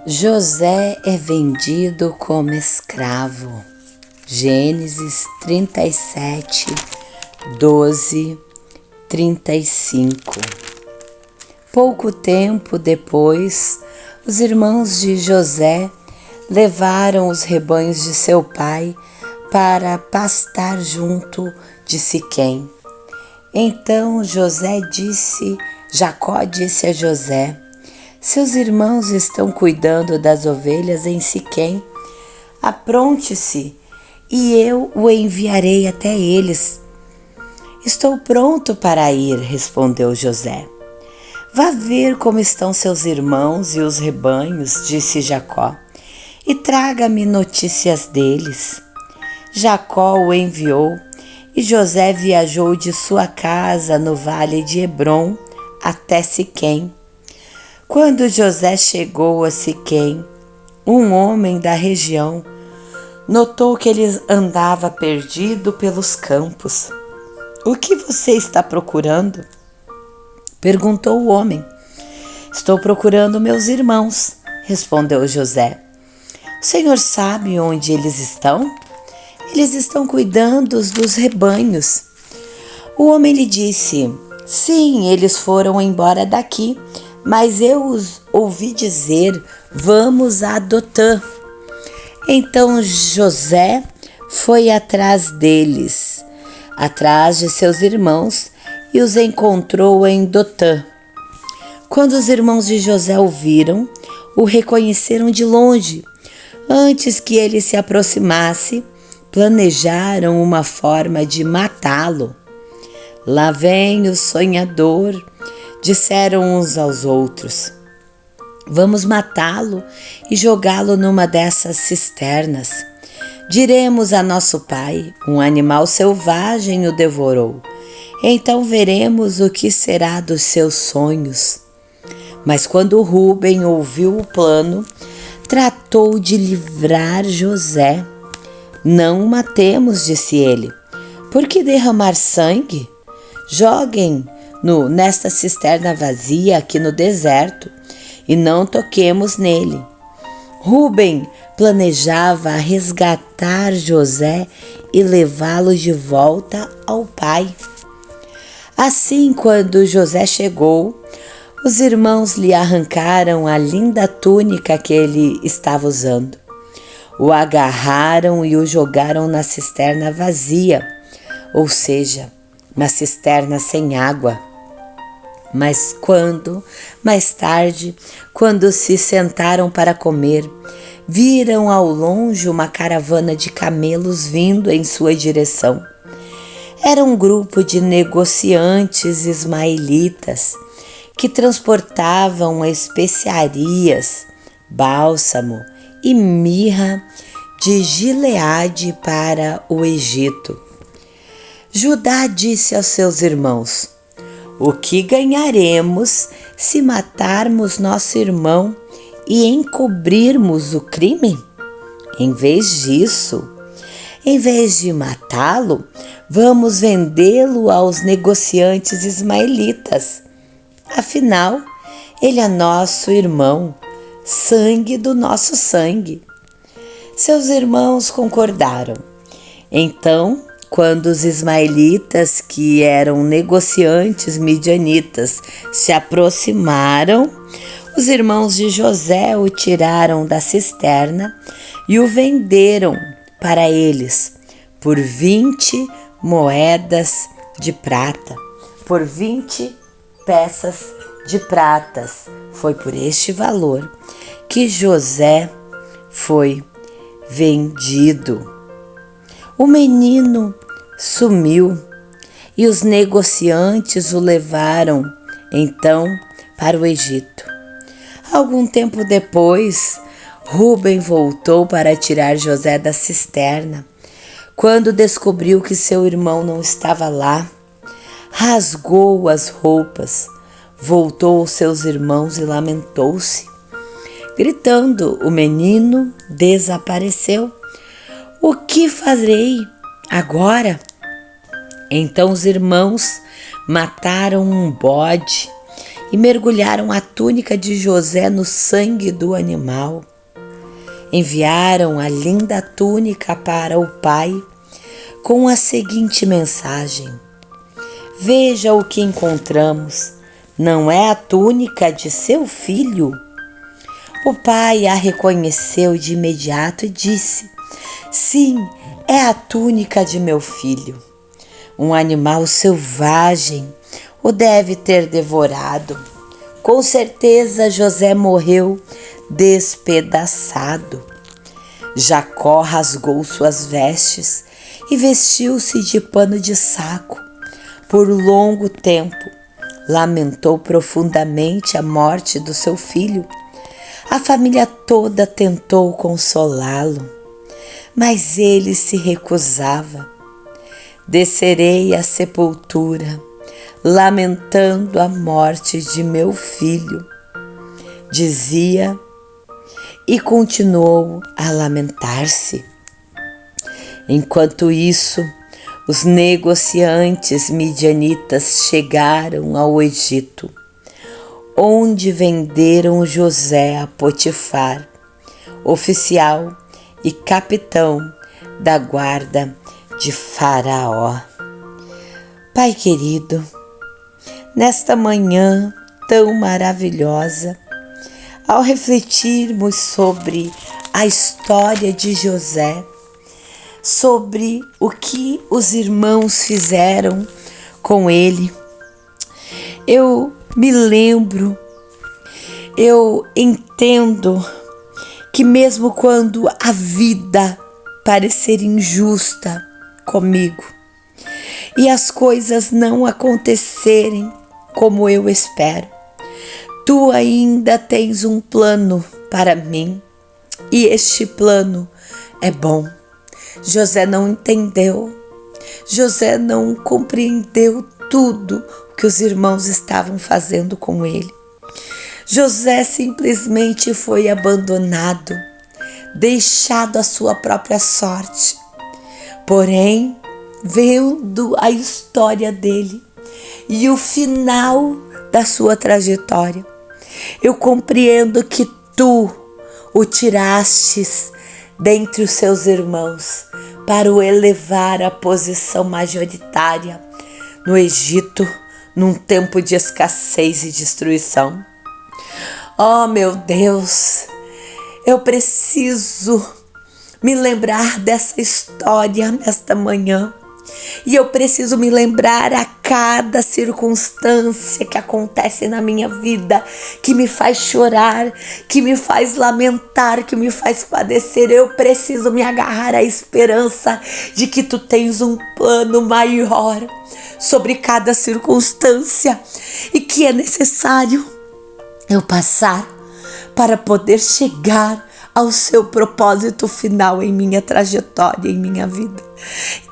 José é vendido como escravo. Gênesis 37, 12, 35. Pouco tempo depois, os irmãos de José levaram os rebanhos de seu pai para pastar junto de Siquém. Então Jacó disse a José: seus irmãos estão cuidando das ovelhas em Siquém. Apronte-se e eu o enviarei até eles. Estou pronto para ir, respondeu José. Vá ver como estão seus irmãos e os rebanhos, disse Jacó, e traga-me notícias deles. Jacó o enviou e José viajou de sua casa no vale de Hebrom até Siquém. Quando José chegou a Siquém, um homem da região notou que ele andava perdido pelos campos. O que você está procurando? Perguntou o homem. Estou procurando meus irmãos, respondeu José. O senhor sabe onde eles estão? Eles estão cuidando dos rebanhos. O homem lhe disse: sim, eles foram embora daqui, mas eu os ouvi dizer: vamos a Dotã. Então José foi atrás deles, atrás de seus irmãos, e os encontrou em Dotã. Quando os irmãos de José o viram, o reconheceram de longe. Antes que ele se aproximasse, planejaram uma forma de matá-lo. Lá vem o sonhador, disseram uns aos outros. Vamos matá-lo e jogá-lo numa dessas cisternas. Diremos a nosso pai: um animal selvagem o devorou. Então veremos o que será dos seus sonhos. Mas quando Rúben ouviu o plano, tratou de livrar José. Não o matemos, disse ele. Por que derramar sangue? Joguem nesta cisterna vazia aqui no deserto e não toquemos nele. Rúben planejava resgatar José e levá-lo de volta ao pai. Assim, quando José chegou, os irmãos lhe arrancaram a linda túnica que ele estava usando. O agarraram e o jogaram na cisterna vazia, ou seja, uma cisterna sem água. Mas mais tarde, quando se sentaram para comer, viram ao longe uma caravana de camelos vindo em sua direção. Era um grupo de negociantes ismaelitas que transportavam especiarias, bálsamo e mirra de Gileade para o Egito. Judá disse aos seus irmãos: o que ganharemos se matarmos nosso irmão e encobrirmos o crime? Em vez de matá-lo, vamos vendê-lo aos negociantes ismaelitas. Afinal, ele é nosso irmão, sangue do nosso sangue. Seus irmãos concordaram. Então, quando os ismaelitas, que eram negociantes midianitas, se aproximaram, os irmãos de José o tiraram da cisterna e o venderam para eles por 20 moedas de prata, por 20 peças de pratas. Foi por este valor que José foi vendido. O menino sumiu e os negociantes o levaram então para o Egito. Algum tempo depois, Rúben voltou para tirar José da cisterna. Quando descobriu que seu irmão não estava lá, rasgou as roupas, voltou aos seus irmãos e lamentou-se. Gritando, o menino desapareceu. O que farei agora? Então os irmãos mataram um bode e mergulharam a túnica de José no sangue do animal. Enviaram a linda túnica para o pai com a seguinte mensagem: veja o que encontramos, não é a túnica de seu filho? O pai a reconheceu de imediato e disse: sim, é a túnica de meu filho. Um animal selvagem o deve ter devorado. Com certeza José morreu despedaçado. Jacó rasgou suas vestes e vestiu-se de pano de saco. Por longo tempo lamentou profundamente a morte do seu filho. A família toda tentou consolá-lo, mas ele se recusava. Descerei à sepultura, lamentando a morte de meu filho, dizia, e continuou a lamentar-se. Enquanto isso, os negociantes midianitas chegaram ao Egito, onde venderam José a Potifar, oficial e capitão da guarda de Faraó. Pai querido, nesta manhã tão maravilhosa, ao refletirmos sobre a história de José, sobre o que os irmãos fizeram com ele, eu me lembro, eu entendo que mesmo quando a vida parecer injusta comigo e as coisas não acontecerem como eu espero, tu ainda tens um plano para mim e este plano é bom. José não entendeu, José não compreendeu tudo o que os irmãos estavam fazendo com ele. José simplesmente foi abandonado, deixado à sua própria sorte. Porém, vendo a história dele e o final da sua trajetória, eu compreendo que tu o tirastes dentre os seus irmãos para o elevar à posição majoritária no Egito, num tempo de escassez e destruição. Oh, meu Deus, eu preciso me lembrar dessa história nesta manhã. E eu preciso me lembrar a cada circunstância que acontece na minha vida, que me faz chorar, que me faz lamentar, que me faz padecer. Eu preciso me agarrar à esperança de que tu tens um plano maior sobre cada circunstância e que é necessário eu passar para poder chegar ao seu propósito final em minha trajetória, em minha vida.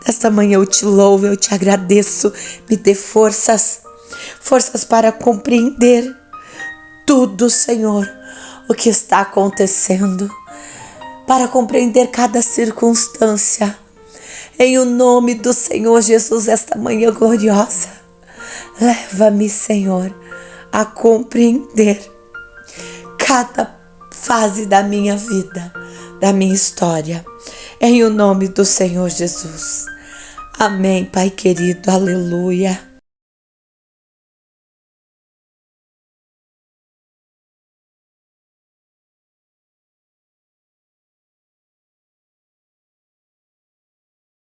Nesta manhã eu te louvo, eu te agradeço, me dê forças para compreender tudo, Senhor, o que está acontecendo, para compreender cada circunstância. Em o nome do Senhor Jesus, esta manhã gloriosa, leva-me, Senhor, a compreender cada fase da minha vida, da minha história, em o nome do Senhor Jesus. Amém, Pai querido, aleluia.